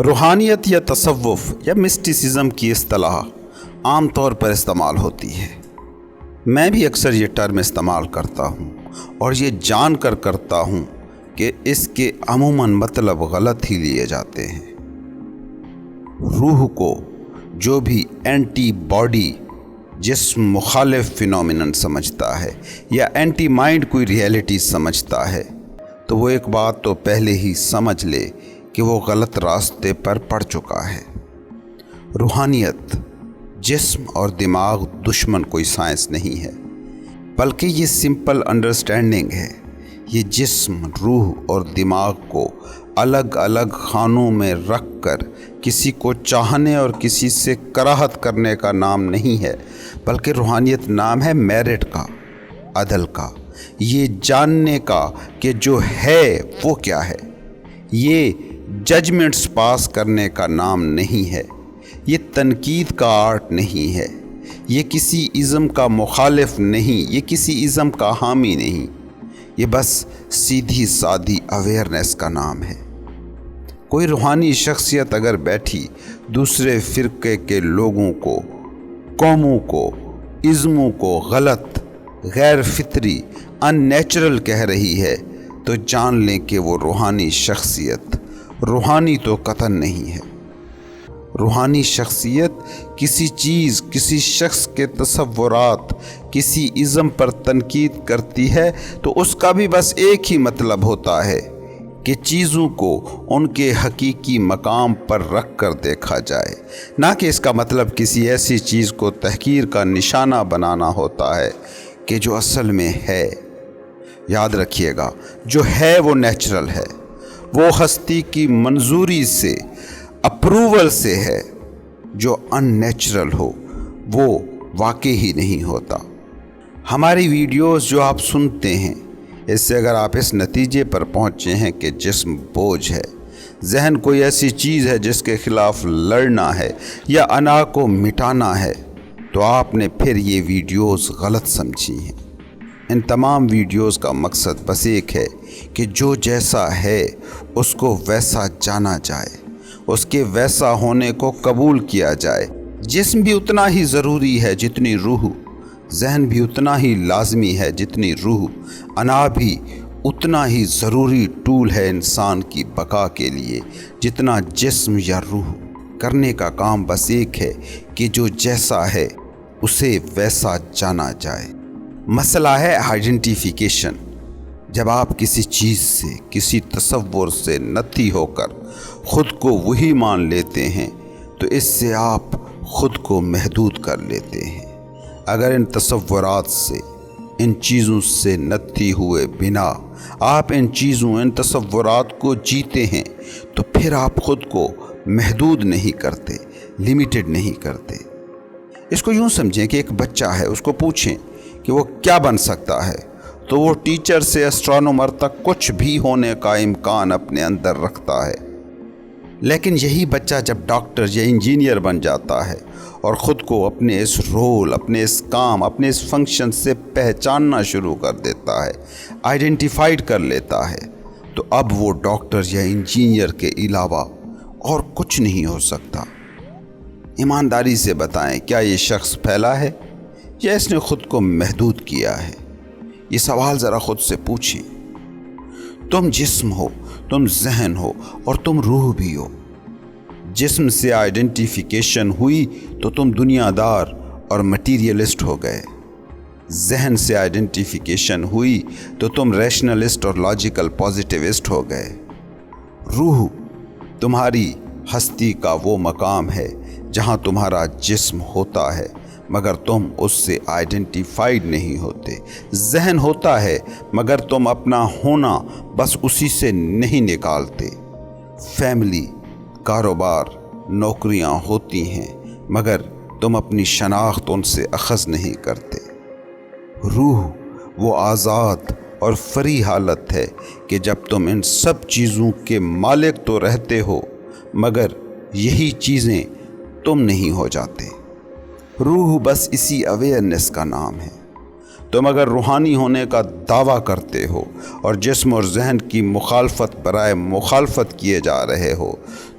روحانیت یا تصوف یا مسٹیسزم کی اصطلاح عام طور پر استعمال ہوتی ہے۔ میں بھی اکثر یہ ٹرم استعمال کرتا ہوں اور یہ جان کر کرتا ہوں کہ اس کے عموماً مطلب غلط ہی لیے جاتے ہیں۔ روح کو جو بھی اینٹی باڈی جسم مخالف فینومینن سمجھتا ہے یا اینٹی مائنڈ کوئی ریئلٹی سمجھتا ہے تو وہ ایک بات تو پہلے ہی سمجھ لے کہ وہ غلط راستے پر پڑ چکا ہے۔ روحانیت، جسم اور دماغ دشمن کوئی سائنس نہیں ہے، بلکہ یہ سمپل انڈرسٹینڈنگ ہے۔ یہ جسم، روح اور دماغ کو الگ الگ خانوں میں رکھ کر کسی کو چاہنے اور کسی سے کراہت کرنے کا نام نہیں ہے، بلکہ روحانیت نام ہے میرٹ کا، عدل کا، یہ جاننے کا کہ جو ہے وہ کیا ہے۔ یہ ججمنٹس پاس کرنے کا نام نہیں ہے، یہ تنقید کا آرٹ نہیں ہے، یہ کسی ازم کا مخالف نہیں، یہ کسی ازم کا حامی نہیں، یہ بس سیدھی سادھی اویئرنیس کا نام ہے۔ کوئی روحانی شخصیت اگر بیٹھی دوسرے فرقے کے لوگوں کو، قوموں کو، ازموں کو غلط، غیر فطری، ان نیچرل کہہ رہی ہے تو جان لیں کہ وہ روحانی شخصیت روحانی تو قطعاً نہیں ہے۔ روحانی شخصیت کسی چیز، کسی شخص کے تصورات، کسی ازم پر تنقید کرتی ہے تو اس کا بھی بس ایک ہی مطلب ہوتا ہے کہ چیزوں کو ان کے حقیقی مقام پر رکھ کر دیکھا جائے، نہ کہ اس کا مطلب کسی ایسی چیز کو تحقیر کا نشانہ بنانا ہوتا ہے کہ جو اصل میں ہے۔ یاد رکھیے گا، جو ہے وہ نیچرل ہے، وہ ہستی کی منظوری سے، اپروول سے ہے۔ جو ان نیچرل ہو وہ واقع ہی نہیں ہوتا۔ ہماری ویڈیوز جو آپ سنتے ہیں، اس سے اگر آپ اس نتیجے پر پہنچے ہیں کہ جسم بوجھ ہے، ذہن کوئی ایسی چیز ہے جس کے خلاف لڑنا ہے یا انا کو مٹانا ہے، تو آپ نے پھر یہ ویڈیوز غلط سمجھی ہیں۔ ان تمام ویڈیوز کا مقصد بس ایک ہے کہ جو جیسا ہے اس کو ویسا جانا جائے، اس کے ویسا ہونے کو قبول کیا جائے۔ جسم بھی اتنا ہی ضروری ہے جتنی روح، ذہن بھی اتنا ہی لازمی ہے جتنی روح، انا بھی اتنا ہی ضروری ٹول ہے انسان کی بقا کے لیے جتنا جسم یا روح۔ کرنے کا کام بس ایک ہے کہ جو جیسا ہے اسے ویسا جانا جائے۔ مسئلہ ہے آئیڈینٹیفیکیشن۔ جب آپ کسی چیز سے، کسی تصور سے نتی ہو کر خود کو وہی مان لیتے ہیں تو اس سے آپ خود کو محدود کر لیتے ہیں۔ اگر ان تصورات سے، ان چیزوں سے نتی ہوئے بنا آپ ان چیزوں، ان تصورات کو جیتے ہیں تو پھر آپ خود کو محدود نہیں کرتے، لیمیٹڈ نہیں کرتے۔ اس کو یوں سمجھیں کہ ایک بچہ ہے، اس کو پوچھیں کہ وہ کیا بن سکتا ہے تو وہ ٹیچر سے اسٹرانومر تک کچھ بھی ہونے کا امکان اپنے اندر رکھتا ہے۔ لیکن یہی بچہ جب ڈاکٹر یا انجینئر بن جاتا ہے اور خود کو اپنے اس رول، اپنے اس کام، اپنے اس فنکشن سے پہچاننا شروع کر دیتا ہے، آئیڈینٹیفائیڈ کر لیتا ہے، تو اب وہ ڈاکٹر یا انجینئر کے علاوہ اور کچھ نہیں ہو سکتا۔ ایمانداری سے بتائیں، کیا یہ شخص پھیلا ہے یا اس نے خود کو محدود کیا ہے؟ یہ سوال ذرا خود سے پوچھیں۔ تم جسم ہو، تم ذہن ہو اور تم روح بھی ہو۔ جسم سے آئیڈینٹیفیکیشن ہوئی تو تم دنیا دار اور مٹیریلسٹ ہو گئے۔ ذہن سے آئیڈینٹیفیکیشن ہوئی تو تم ریشنلسٹ اور لاجیکل پازیٹیوسٹ ہو گئے۔ روح تمہاری ہستی کا وہ مقام ہے جہاں تمہارا جسم ہوتا ہے مگر تم اس سے آئیڈینٹیفائیڈ نہیں ہوتے۔ ذہن ہوتا ہے مگر تم اپنا ہونا بس اسی سے نہیں نکالتے۔ فیملی، کاروبار، نوکریاں ہوتی ہیں مگر تم اپنی شناخت ان سے اخذ نہیں کرتے۔ روح وہ آزاد اور فری حالت ہے کہ جب تم ان سب چیزوں کے مالک تو رہتے ہو مگر یہی چیزیں تم نہیں ہو جاتے۔ روح بس اسی اویئرنیس کا نام ہے۔ تم اگر روحانی ہونے کا دعویٰ کرتے ہو اور جسم اور ذہن کی مخالفت برائے مخالفت کیے جا رہے ہو